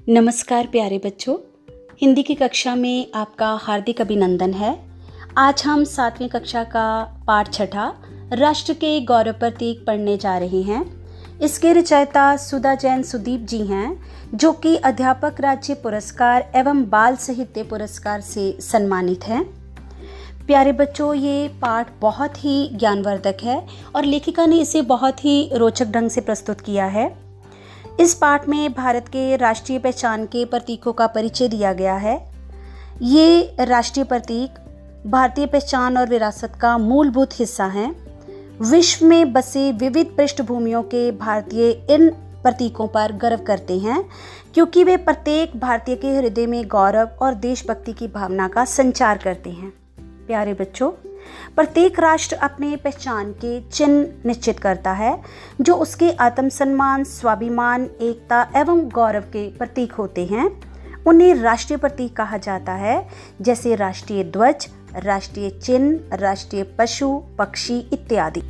नमस्कार प्यारे बच्चों, हिंदी की कक्षा में आपका हार्दिक अभिनंदन है। आज हम 7वीं कक्षा का पाठ छठा राष्ट्र के गौरव प्रतीक पढ़ने जा रहे हैं। इसके रचयिता सुधा जैन सुदीप जी हैं, जो कि अध्यापक राज्य पुरस्कार एवं बाल साहित्य पुरस्कार से सम्मानित हैं। प्यारे बच्चों, ये पाठ बहुत ही ज्ञानवर्धक है और लेखिका ने इसे बहुत ही रोचक ढंग से प्रस्तुत किया है। इस पाठ में भारत के राष्ट्रीय पहचान के प्रतीकों का परिचय दिया गया है। ये राष्ट्रीय प्रतीक भारतीय पहचान और विरासत का मूलभूत हिस्सा हैं। विश्व में बसे विविध पृष्ठभूमियों के भारतीय इन प्रतीकों पर गर्व करते हैं, क्योंकि वे प्रत्येक भारतीय के हृदय में गौरव और देशभक्ति की भावना का संचार करते हैं। प्यारे बच्चों, प्रत्येक राष्ट्र अपने पहचान के चिन्ह निश्चित करता है, जो उसके आत्मसम्मान, स्वाभिमान, एकता एवं गौरव के प्रतीक होते हैं। उन्हें राष्ट्रीय प्रतीक कहा जाता है, जैसे राष्ट्रीय ध्वज, राष्ट्रीय चिन्ह, राष्ट्रीय पशु पक्षी इत्यादि।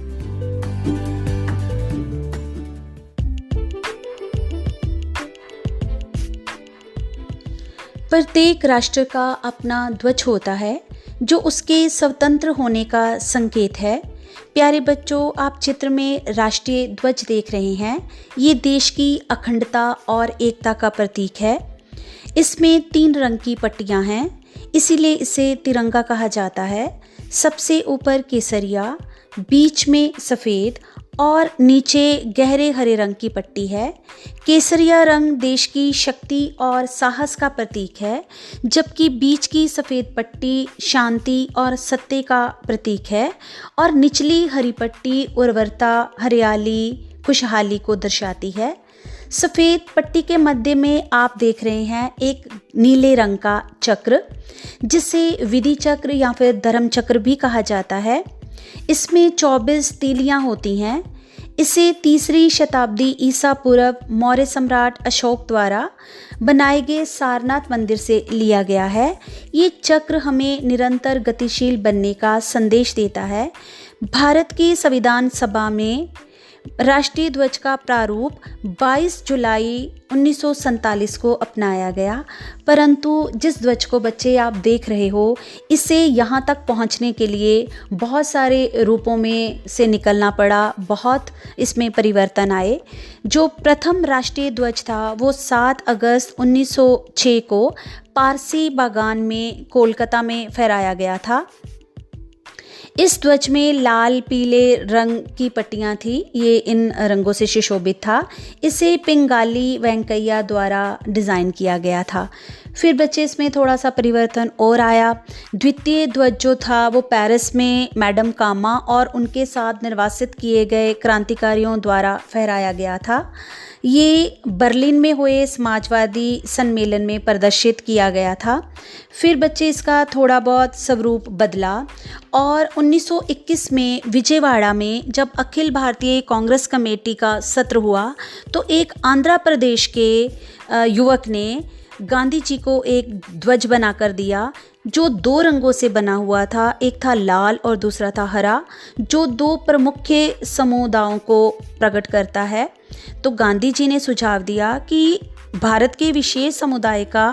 प्रत्येक राष्ट्र का अपना ध्वज होता है, जो उसके स्वतंत्र होने का संकेत है। प्यारे बच्चों, आप चित्र में राष्ट्रीय ध्वज देख रहे हैं। ये देश की अखंडता और एकता का प्रतीक है। इसमें 3 रंग की पट्टियां हैं, इसीलिए इसे तिरंगा कहा जाता है। सबसे ऊपर केसरिया, बीच में सफ़ेद और नीचे गहरे हरे रंग की पट्टी है। केसरिया रंग देश की शक्ति और साहस का प्रतीक है, जबकि बीच की सफ़ेद पट्टी शांति और सत्य का प्रतीक है और निचली हरी पट्टी उर्वरता, हरियाली, खुशहाली को दर्शाती है। सफ़ेद पट्टी के मध्य में आप देख रहे हैं एक नीले रंग का चक्र, जिसे विधि चक्र या फिर धर्म चक्र भी कहा जाता है। इसमें 24 तीलियां होती हैं। इसे 3री शताब्दी ईसा पूर्व मौर्य सम्राट अशोक द्वारा बनाए गए सारनाथ मंदिर से लिया गया है। ये चक्र हमें निरंतर गतिशील बनने का संदेश देता है। भारत की संविधान सभा में राष्ट्रीय ध्वज का प्रारूप 22 जुलाई 1947 को अपनाया गया, परंतु जिस ध्वज को बच्चे आप देख रहे हो, इसे यहाँ तक पहुँचने के लिए बहुत सारे रूपों में से निकलना पड़ा। बहुत इसमें परिवर्तन आए। जो प्रथम राष्ट्रीय ध्वज था वो 7 अगस्त 1906 को पारसी बागान में कोलकाता में फहराया गया था। इस ध्वज में लाल पीले रंग की पट्टियां थी। ये इन रंगों से सुशोभित था। इसे पिंगाली वेंकैया द्वारा डिज़ाइन किया गया था। फिर बच्चे इसमें थोड़ा सा परिवर्तन और आया। द्वितीय ध्वज जो था वो पेरिस में मैडम कामा और उनके साथ निर्वासित किए गए क्रांतिकारियों द्वारा फहराया गया था। ये बर्लिन में हुए समाजवादी सम्मेलन में प्रदर्शित किया गया था। फिर बच्चे इसका थोड़ा बहुत स्वरूप बदला और 1921 में विजयवाड़ा में जब अखिल भारतीय कांग्रेस कमेटी का सत्र हुआ, तो एक आंध्र प्रदेश के युवक ने गांधी जी को एक ध्वज बनाकर दिया, जो 2 रंगों से बना हुआ था। एक था लाल और दूसरा था हरा, जो 2 प्रमुख समुदायों को प्रकट करता है। तो गांधी जी ने सुझाव दिया कि भारत के विशेष समुदाय का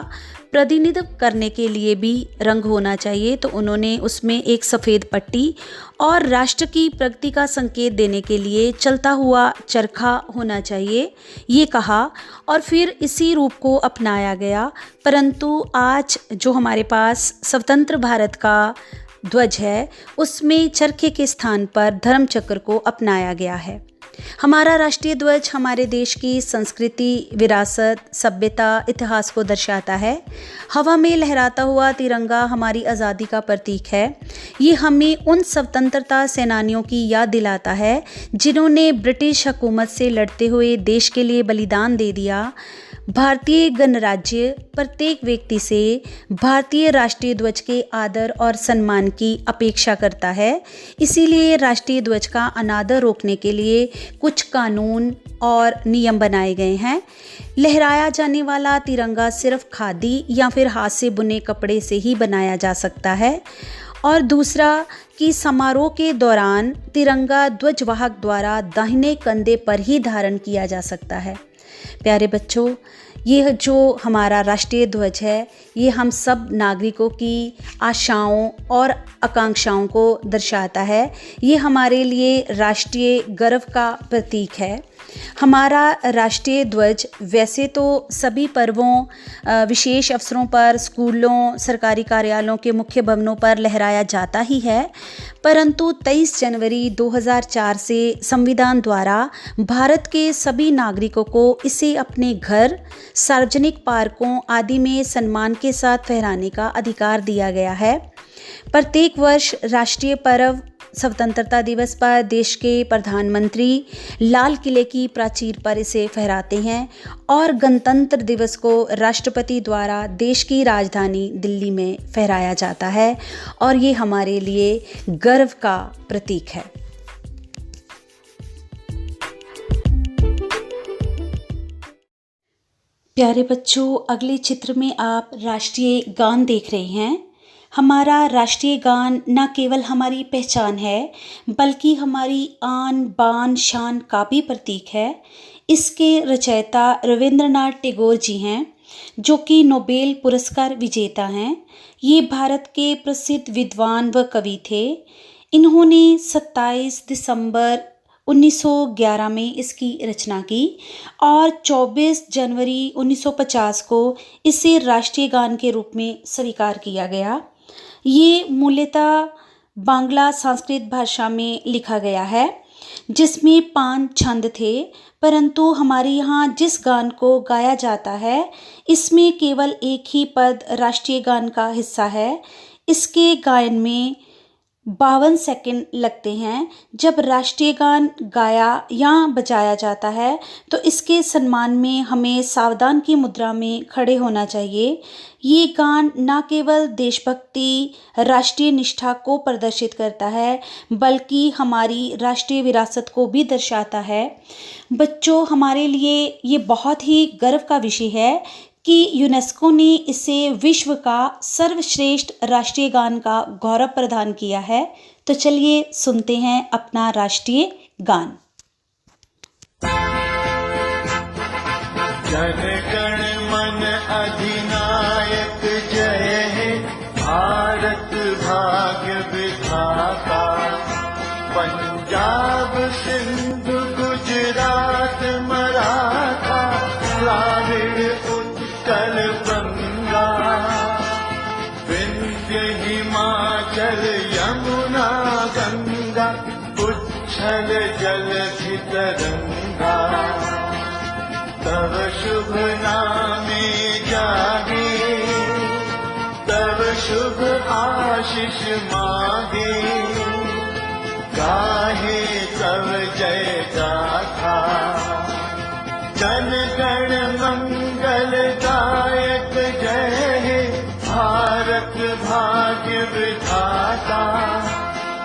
प्रतिनिधित्व करने के लिए भी रंग होना चाहिए, तो उन्होंने उसमें एक सफ़ेद पट्टी और राष्ट्र की प्रगति का संकेत देने के लिए चलता हुआ चरखा होना चाहिए, ये कहा और फिर इसी रूप को अपनाया गया। परंतु आज जो हमारे पास स्वतंत्र भारत का ध्वज है, उसमें चरखे के स्थान पर धर्म चक्र को अपनाया गया है। हमारा राष्ट्रीय ध्वज हमारे देश की संस्कृति, विरासत, सभ्यता, इतिहास को दर्शाता है। हवा में लहराता हुआ तिरंगा हमारी आज़ादी का प्रतीक है। ये हमें उन स्वतंत्रता सेनानियों की याद दिलाता है, जिन्होंने ब्रिटिश हुकूमत से लड़ते हुए देश के लिए बलिदान दे दिया। भारतीय गणराज्य प्रत्येक व्यक्ति से भारतीय राष्ट्रीय ध्वज के आदर और सम्मान की अपेक्षा करता है। इसीलिए राष्ट्रीय ध्वज का अनादर रोकने के लिए कुछ कानून और नियम बनाए गए हैं। लहराया जाने वाला तिरंगा सिर्फ खादी या फिर हाथ से बुने कपड़े से ही बनाया जा सकता है। और दूसरा कि समारोह के दौरान तिरंगा ध्वजवाहक द्वारा दाहिने कंधे पर ही धारण किया जा सकता है। प्यारे बच्चों, यह जो हमारा राष्ट्रीय ध्वज है, ये हम सब नागरिकों की आशाओं और आकांक्षाओं को दर्शाता है। ये हमारे लिए राष्ट्रीय गर्व का प्रतीक है। हमारा राष्ट्रीय ध्वज वैसे तो सभी पर्वों, विशेष अवसरों पर, स्कूलों, सरकारी कार्यालयों के मुख्य भवनों पर लहराया जाता ही है, परंतु 23 जनवरी 2004 से संविधान द्वारा भारत के सभी नागरिकों को इसे अपने घर, सार्वजनिक पार्कों आदि में सम्मान के साथ फहराने का अधिकार दिया गया है। प्रत्येक वर्ष राष्ट्रीय पर्व स्वतंत्रता दिवस पर देश के प्रधानमंत्री लाल किले की प्राचीर पर इसे फहराते हैं और गणतंत्र दिवस को राष्ट्रपति द्वारा देश की राजधानी दिल्ली में फहराया जाता है और ये हमारे लिए गर्व का प्रतीक है। प्यारे बच्चों, अगले चित्र में आप राष्ट्रीय गान देख रहे हैं। हमारा राष्ट्रीय गान न केवल हमारी पहचान है, बल्कि हमारी आन बान शान का भी प्रतीक है। इसके रचयिता रविंद्रनाथ टैगोर जी हैं, जो कि नोबेल पुरस्कार विजेता हैं। ये भारत के प्रसिद्ध विद्वान व कवि थे। इन्होंने 27 दिसंबर 1911 में इसकी रचना की और 24 जनवरी 1950 को इसे राष्ट्रीय गान के रूप में स्वीकार किया गया। ये मूलतः बांग्ला संस्कृत भाषा में लिखा गया है, जिसमें 5 छंद थे, परंतु हमारे यहाँ जिस गान को गाया जाता है इसमें केवल एक ही पद राष्ट्रीय गान का हिस्सा है। इसके गायन में 52 सेकंड लगते हैं। जब राष्ट्रीय गान गाया या बजाया जाता है तो इसके सम्मान में हमें सावधान की मुद्रा में खड़े होना चाहिए। ये गान न केवल देशभक्ति, राष्ट्रीय निष्ठा को प्रदर्शित करता है, बल्कि हमारी राष्ट्रीय विरासत को भी दर्शाता है। बच्चों, हमारे लिए ये बहुत ही गर्व का विषय है कि यूनेस्को ने इसे विश्व का सर्वश्रेष्ठ राष्ट्रीय गान का गौरव प्रदान किया है। तो चलिए सुनते हैं अपना राष्ट्रीय गान। जन गण मन अधिनायक जय हे, भारत भाग्य विधाता। पंजाब सिंध गुजरात मराठा, द्राविड़ उत्कल बंगा। विंध्य हिमाचल यमुना गंगा, उच्छल जलधि तरंगा। तव शुभ नामे जागे, तव शुभ आशीष मागे। गाहे तव जय गाथा, जन गण मंगल दायक जय हे, भारत भाग्य विधाता।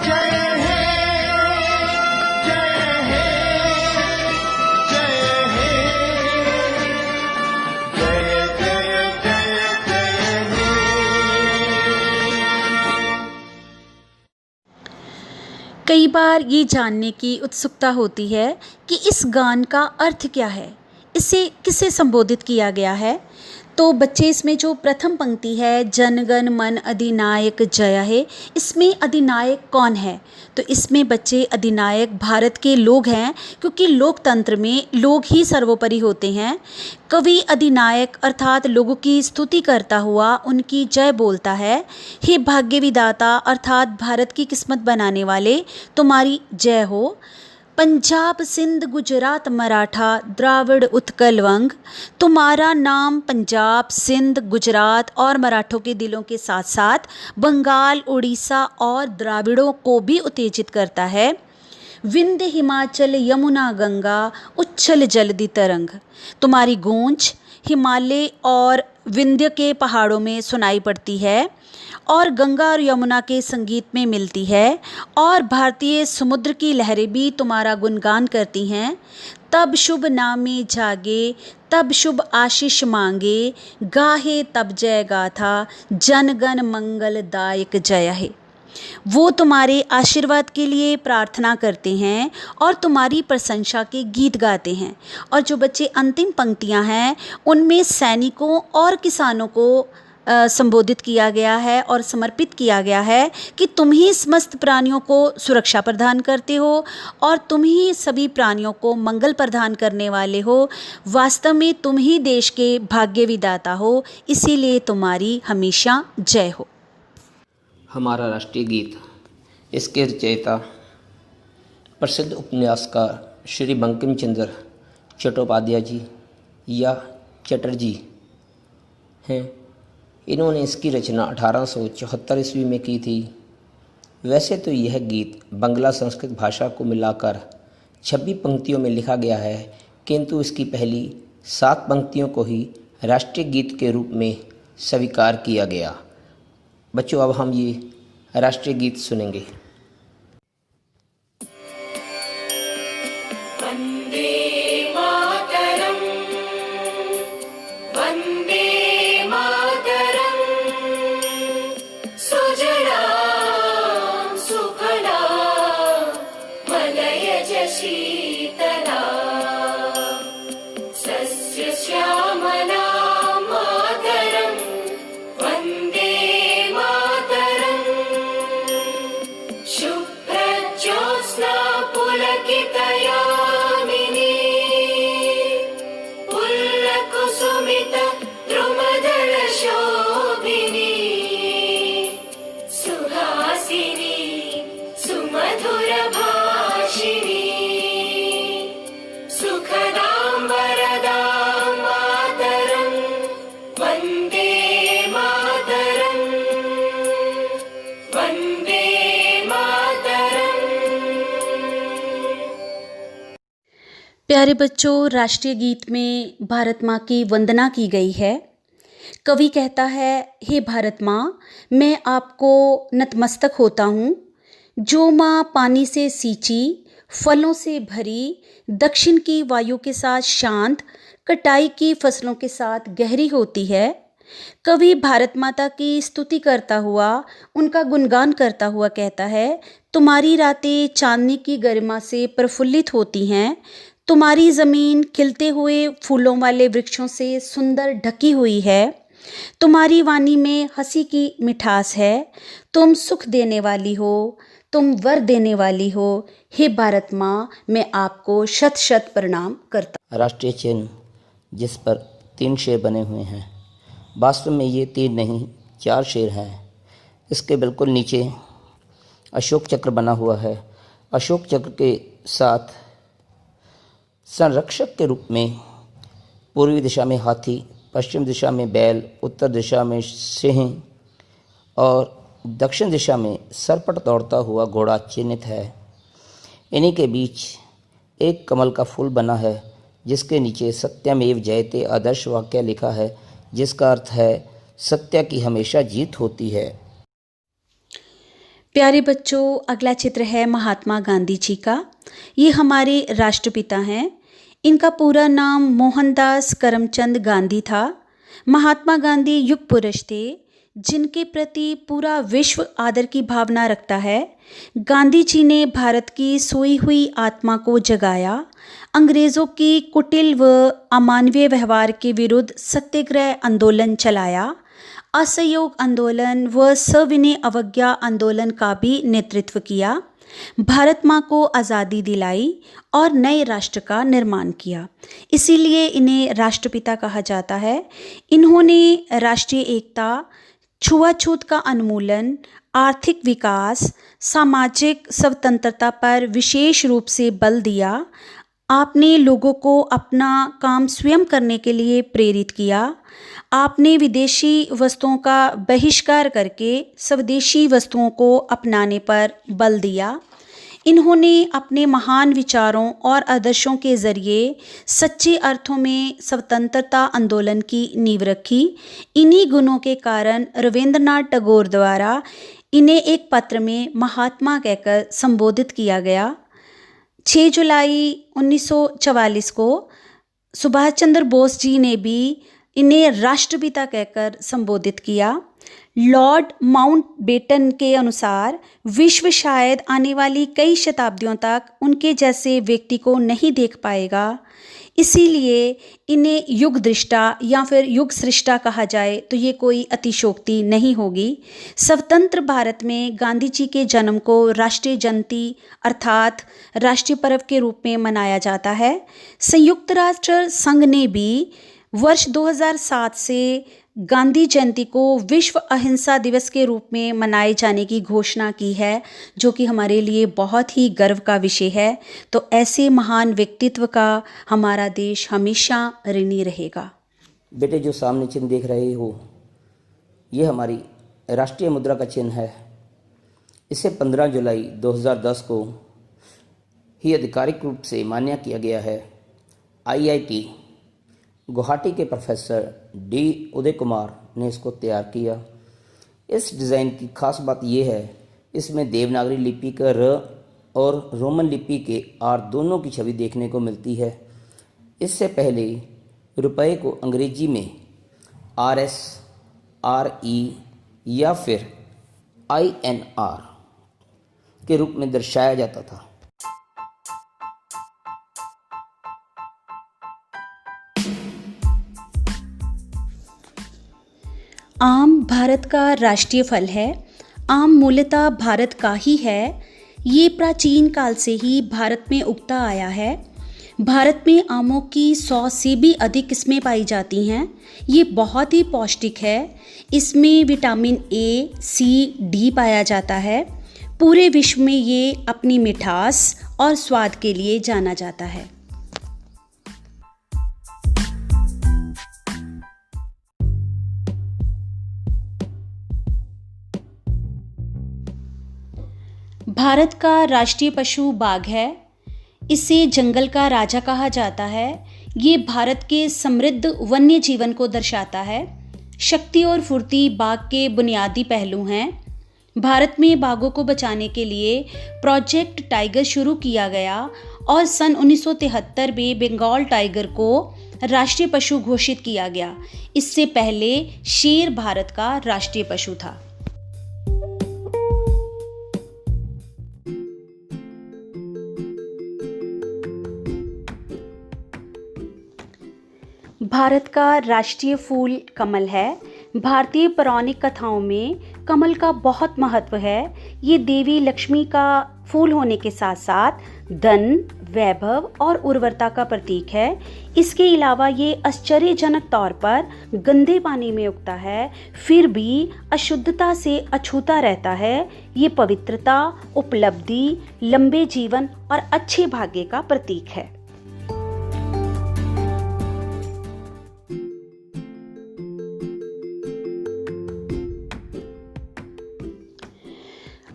जय हे, जय हे, जय हे, जय जय जय जय हे। कई बार ये जानने की उत्सुकता होती है कि इस गान का अर्थ क्या है, इसे किसे संबोधित किया गया है। तो बच्चे, इसमें जो प्रथम पंक्ति है, जन गण मन अधिनायक जय है, इसमें अधिनायक कौन है? तो इसमें बच्चे अधिनायक भारत के लोग हैं, क्योंकि लोकतंत्र में लोग ही सर्वोपरि होते हैं। कवि अधिनायक अर्थात लोगों की स्तुति करता हुआ उनकी जय बोलता है। हे भाग्य विधाता अर्थात भारत की किस्मत बनाने वाले, तुम्हारी जय हो। पंजाब सिंध गुजरात मराठा, द्राविड़ उत्कल वंग। तुम्हारा नाम पंजाब, सिंध, गुजरात और मराठों के दिलों के साथ साथ बंगाल, उड़ीसा और द्राविड़ों को भी उत्तेजित करता है। विंध्य हिमाचल यमुना गंगा, उच्छल जलधि तरंग। तुम्हारी गूंज हिमालय और विंध्य के पहाड़ों में सुनाई पड़ती है और गंगा और यमुना के संगीत में मिलती है, और भारतीय समुद्र की लहरें भी तुम्हारा गुणगान करती हैं। तब शुभ नामे जागे, तब शुभ आशीष मांगे। गाहे तब जय गाथा, जन गण मंगल दायक जय है। वो तुम्हारे आशीर्वाद के लिए प्रार्थना करते हैं और तुम्हारी प्रशंसा के गीत गाते हैं। और जो बच्चे अंतिम पंक्तियां हैं उनमें सैनिकों और किसानों को संबोधित किया गया है और समर्पित किया गया है कि तुम ही समस्त प्राणियों को सुरक्षा प्रदान करते हो और तुम ही सभी प्राणियों को मंगल प्रदान करने वाले हो। वास्तव में तुम ही देश के भाग्य विधाता हो, इसीलिए तुम्हारी हमेशा जय हो। हमारा राष्ट्रीय गीत, इसके रचयिता प्रसिद्ध उपन्यासकार श्री बंकिम चंद्र चट्टोपाध्याय जी या चटर्जी हैं। इन्होंने इसकी रचना 1874 ईस्वी में की थी। वैसे तो यह गीत बांग्ला संस्कृत भाषा को मिलाकर 26 पंक्तियों में लिखा गया है, किंतु इसकी पहली 7 पंक्तियों को ही राष्ट्रीय गीत के रूप में स्वीकार किया गया। बच्चों, अब हम ये राष्ट्रीय गीत सुनेंगे। वन्दे मातरम्, वन्दे मातरम्, सुजलां सुफलां मलयज शीतलां, सस्यश्यामलां मातरम्, वन्दे मातरम्, शुभ्रज्योत्स्ना पुलकितयामिनी, पुल्लकुसुमित द्रुमदलशोभिनी, सुहासिनी सुमधुरभाषिणी, सुखदां वरदां मातरम्, वन्दे मातरम्, वन्दे मातरम्। प्यारे बच्चों, राष्ट्रीय गीत में भारत माँ की वंदना की गई है। कवि कहता है, हे भारत माँ, मैं आपको नतमस्तक होता हूँ। जो माँ पानी से सींची, फलों से भरी, दक्षिण की वायु के साथ शांत, कटाई की फसलों के साथ गहरी होती है। कवि भारत माता की स्तुति करता हुआ, उनका गुणगान करता हुआ कहता है, तुम्हारी रातें चांदनी की गरिमा से प्रफुल्लित होती हैं। तुम्हारी ज़मीन खिलते हुए फूलों वाले वृक्षों से सुंदर ढकी हुई है। तुम्हारी वाणी में हंसी की मिठास है। तुम सुख देने वाली हो, तुम वर देने वाली हो। हे भारत माँ, मैं आपको शत शत प्रणाम करता। राष्ट्रीय चिन्ह जिस पर 3 शेर बने हुए हैं, वास्तव में ये 3 नहीं 4 शेर हैं। इसके बिल्कुल नीचे अशोक चक्र बना हुआ है। अशोक चक्र के साथ संरक्षक के रूप में पूर्वी दिशा में हाथी, पश्चिम दिशा में बैल, उत्तर दिशा में सिंह और दक्षिण दिशा में सरपट दौड़ता हुआ घोड़ा चिन्हित है। इन्हीं के बीच एक कमल का फूल बना है, जिसके नीचे सत्यमेव जयते आदर्श वाक्य लिखा है, जिसका अर्थ है सत्य की हमेशा जीत होती है। प्यारे बच्चों, अगला चित्र है महात्मा गांधी जी का। ये हमारे राष्ट्रपिता हैं। इनका पूरा नाम मोहनदास करमचंद गांधी था। महात्मा गांधी युग पुरुष थे, जिनके प्रति पूरा विश्व आदर की भावना रखता है। गांधी जी ने भारत की सोई हुई आत्मा को जगाया, अंग्रेज़ों की कुटिल व अमानवीय व्यवहार के विरुद्ध सत्याग्रह आंदोलन चलाया, असहयोग आंदोलन व सविनय अवज्ञा आंदोलन का भी नेतृत्व किया, भारत माँ को आज़ादी दिलाई और नए राष्ट्र का निर्माण किया। इसीलिए इन्हें राष्ट्रपिता कहा जाता है। इन्होंने राष्ट्रीय एकता, छुआछूत का उन्मूलन, आर्थिक विकास, सामाजिक स्वतंत्रता पर विशेष रूप से बल दिया। आपने लोगों को अपना काम स्वयं करने के लिए प्रेरित किया। आपने विदेशी वस्तुओं का बहिष्कार करके स्वदेशी वस्तुओं को अपनाने पर बल दिया। इन्होंने अपने महान विचारों और आदर्शों के ज़रिए सच्चे अर्थों में स्वतंत्रता आंदोलन की नींव रखी। इन्हीं गुणों के कारण रविंद्रनाथ टैगोर द्वारा इन्हें एक पत्र में महात्मा कहकर संबोधित किया गया। 6 जुलाई 1944 को सुभाष चंद्र बोस जी ने भी इन्हें राष्ट्रपिता कहकर संबोधित किया। लॉर्ड माउंटबेटन के अनुसार विश्व शायद आने वाली कई शताब्दियों तक उनके जैसे व्यक्ति को नहीं देख पाएगा, इसीलिए इन्हें युग दृष्टा या फिर युग सृष्टा कहा जाए तो ये कोई अतिशयोक्ति नहीं होगी। स्वतंत्र भारत में गांधी जी के जन्म को राष्ट्रीय जयंती अर्थात राष्ट्रीय पर्व के रूप में मनाया जाता है। संयुक्त राष्ट्र संघ ने भी वर्ष 2007 से गांधी जयंती को विश्व अहिंसा दिवस के रूप में मनाए जाने की घोषणा की है, जो कि हमारे लिए बहुत ही गर्व का विषय है। तो ऐसे महान व्यक्तित्व का हमारा देश हमेशा ऋणी रहेगा। बेटे, जो सामने चिन्ह देख रहे हो, ये हमारी राष्ट्रीय मुद्रा का चिन्ह है। इसे 15 जुलाई 2010 को ही आधिकारिक रूप से मान्य किया गया है। IIT गुवाहाटी के प्रोफेसर D उदय कुमार ने इसको तैयार किया। इस डिज़ाइन की खास बात यह है, इसमें देवनागरी लिपि का र और रोमन लिपि के R दोनों की छवि देखने को मिलती है। इससे पहले रुपए को अंग्रेजी में RS, RE या फिर INR के रूप में दर्शाया जाता था। आम भारत का राष्ट्रीय फल है। आम मूलतः भारत का ही है। ये प्राचीन काल से ही भारत में उगता आया है। भारत में आमों की 100 से भी अधिक किस्में पाई जाती हैं। ये बहुत ही पौष्टिक है। इसमें विटामिन A, C, D पाया जाता है। पूरे विश्व में ये अपनी मिठास और स्वाद के लिए जाना जाता है। भारत का राष्ट्रीय पशु बाघ है। इसे जंगल का राजा कहा जाता है। ये भारत के समृद्ध वन्य जीवन को दर्शाता है। शक्ति और फुर्ती बाघ के बुनियादी पहलू हैं। भारत में बाघों को बचाने के लिए प्रोजेक्ट टाइगर शुरू किया गया और सन 1973 में बंगाल टाइगर को राष्ट्रीय पशु घोषित किया गया। इससे पहले शेर भारत का राष्ट्रीय पशु था। भारत का राष्ट्रीय फूल कमल है। भारतीय पौराणिक कथाओं में कमल का बहुत महत्व है। ये देवी लक्ष्मी का फूल होने के साथ साथ धन, वैभव और उर्वरता का प्रतीक है। इसके अलावा ये आश्चर्यजनक तौर पर गंदे पानी में उगता है, फिर भी अशुद्धता से अछूता रहता है। ये पवित्रता, उपलब्धि, लंबे जीवन और अच्छे भाग्य का प्रतीक है।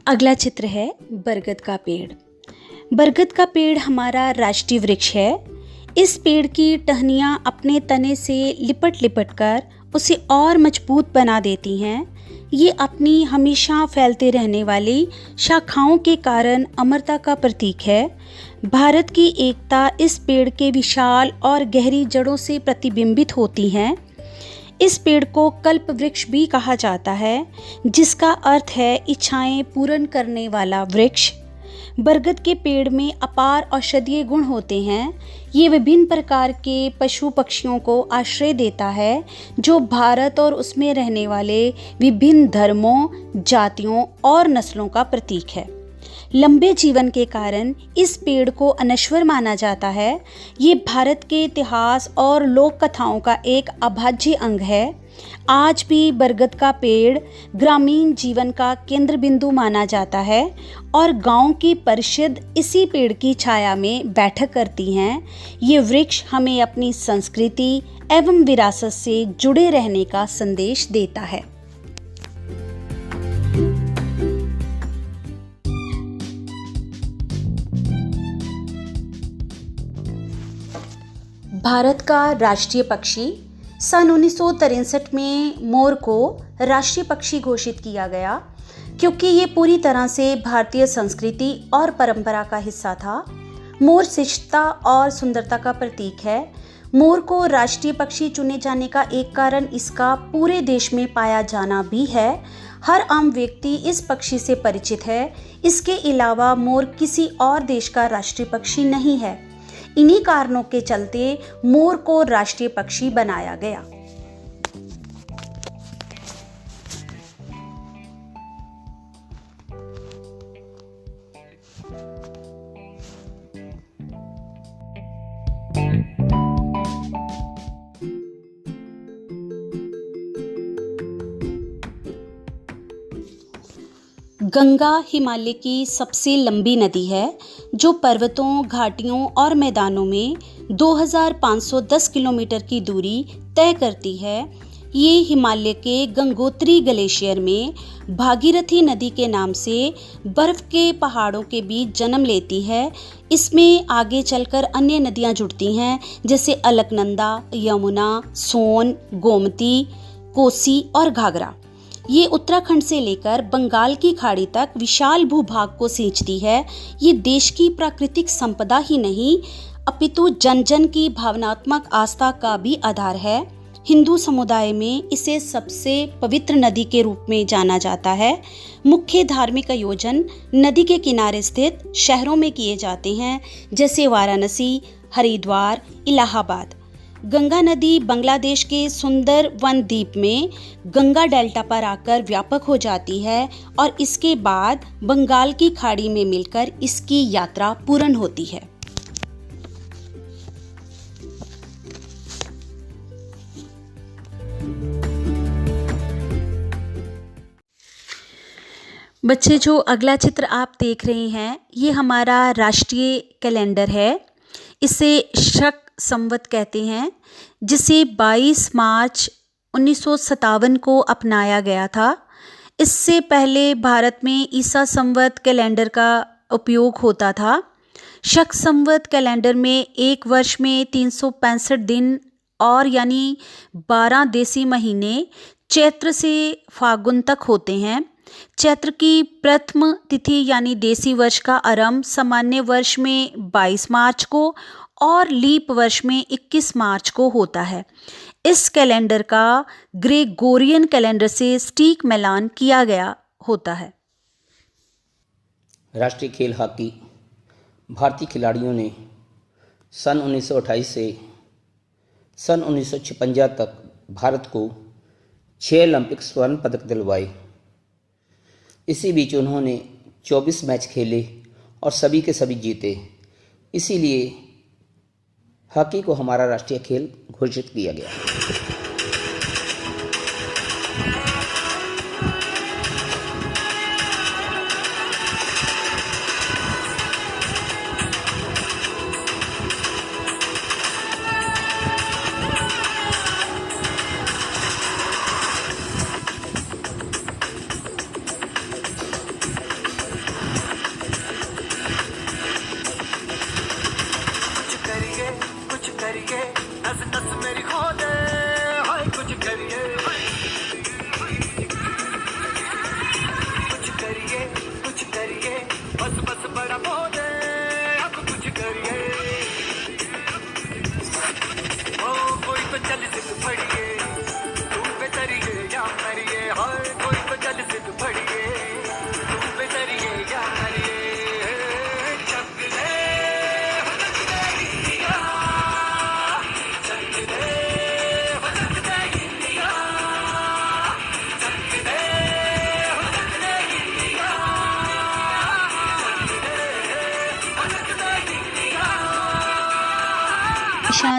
अगला चित्र है बरगद का पेड़। बरगद का पेड़ हमारा राष्ट्रीय वृक्ष है। इस पेड़ की टहनियाँ अपने तने से लिपट लिपट कर उसे और मजबूत बना देती हैं। ये अपनी हमेशा फैलते रहने वाली शाखाओं के कारण अमरता का प्रतीक है। भारत की एकता इस पेड़ के विशाल और गहरी जड़ों से प्रतिबिंबित होती हैं। इस पेड़ को कल्प वृक्ष भी कहा जाता है, जिसका अर्थ है इच्छाएं पूर्ण करने वाला वृक्ष। बरगद के पेड़ में अपार औषधीय गुण होते हैं। ये विभिन्न प्रकार के पशु पक्षियों को आश्रय देता है, जो भारत और उसमें रहने वाले विभिन्न धर्मों, जातियों और नस्लों का प्रतीक है। लंबे जीवन के कारण इस पेड़ को अनश्वर माना जाता है। ये भारत के इतिहास और लोक कथाओं का एक अभाज्य अंग है। आज भी बरगद का पेड़ ग्रामीण जीवन का केंद्र बिंदु माना जाता है और गांव की परिषद इसी पेड़ की छाया में बैठक करती हैं। ये वृक्ष हमें अपनी संस्कृति एवं विरासत से जुड़े रहने का संदेश देता है। भारत का राष्ट्रीय पक्षी सन 1963 में मोर को राष्ट्रीय पक्षी घोषित किया गया, क्योंकि ये पूरी तरह से भारतीय संस्कृति और परंपरा का हिस्सा था। मोर शिष्टता और सुंदरता का प्रतीक है। मोर को राष्ट्रीय पक्षी चुने जाने का एक कारण इसका पूरे देश में पाया जाना भी है। हर आम व्यक्ति इस पक्षी से परिचित है। इसके अलावा मोर किसी और देश का राष्ट्रीय पक्षी नहीं है। इन्हीं कारणों के चलते मोर को राष्ट्रीय पक्षी बनाया गया। गंगा हिमालय की सबसे लंबी नदी है जो पर्वतों, घाटियों और मैदानों में 2510 किलोमीटर की दूरी तय करती है। ये हिमालय के गंगोत्री ग्लेशियर में भागीरथी नदी के नाम से बर्फ के पहाड़ों के बीच जन्म लेती है। इसमें आगे चलकर अन्य नदियां जुड़ती हैं जैसे अलकनंदा, यमुना, सोन, गोमती, कोसी और घाघरा। ये उत्तराखंड से लेकर बंगाल की खाड़ी तक विशाल भूभाग को सींचती है। ये देश की प्राकृतिक संपदा ही नहीं अपितु जन जन की भावनात्मक आस्था का भी आधार है। हिंदू समुदाय में इसे सबसे पवित्र नदी के रूप में जाना जाता है। मुख्य धार्मिक आयोजन नदी के किनारे स्थित शहरों में किए जाते हैं जैसे वाराणसी, हरिद्वार, इलाहाबाद। गंगा नदी बांग्लादेश के सुंदर वन द्वीप में गंगा डेल्टा पर आकर व्यापक हो जाती है और इसके बाद बंगाल की खाड़ी में मिलकर इसकी यात्रा पूर्ण होती है। बच्चे, जो अगला चित्र आप देख रहे हैं ये हमारा राष्ट्रीय कैलेंडर है। इसे शक संवत कहते हैं, जिसे 22 मार्च 1957 को अपनाया गया था। इससे पहले भारत में ईसा संवत कैलेंडर का उपयोग होता था। शक संवत कैलेंडर में एक वर्ष में 365 दिन और यानी 12 देसी महीने चैत्र से फागुन तक होते हैं। चैत्र की प्रथम तिथि यानी देसी वर्ष का आरंभ सामान्य वर्ष में 22 मार्च को और लीप वर्ष में 21 मार्च को होता है। इस कैलेंडर का ग्रेगोरियन कैलेंडर से सटीक मिलान किया गया होता है। राष्ट्रीय खेल हॉकी। भारतीय खिलाड़ियों ने सन 1928 से सन 1956 तक भारत को 6 ओलंपिक स्वर्ण पदक दिलवाए। इसी बीच उन्होंने 24 मैच खेले और सभी के सभी जीते। इसीलिए हॉकी को हमारा राष्ट्रीय खेल घोषित किया गया।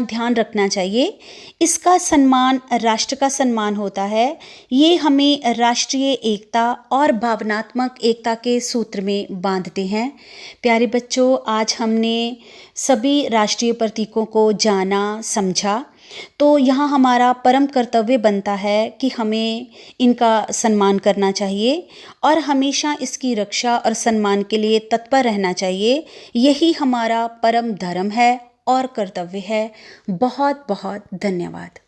ध्यान रखना चाहिए। इसका सम्मान राष्ट्र का सम्मान होता है। ये हमें राष्ट्रीय एकता और भावनात्मक एकता के सूत्र में बांधते हैं। प्यारे बच्चों, आज हमने सभी राष्ट्रीय प्रतीकों को जाना, समझा। तो यहाँ हमारा परम कर्तव्य बनता है कि हमें इनका सम्मान करना चाहिए और हमेशा इसकी रक्षा और सम्मान के लिए तत्पर रहना चाहिए। यही हमारा परम धर्म है और कर्तव्य है। बहुत बहुत धन्यवाद।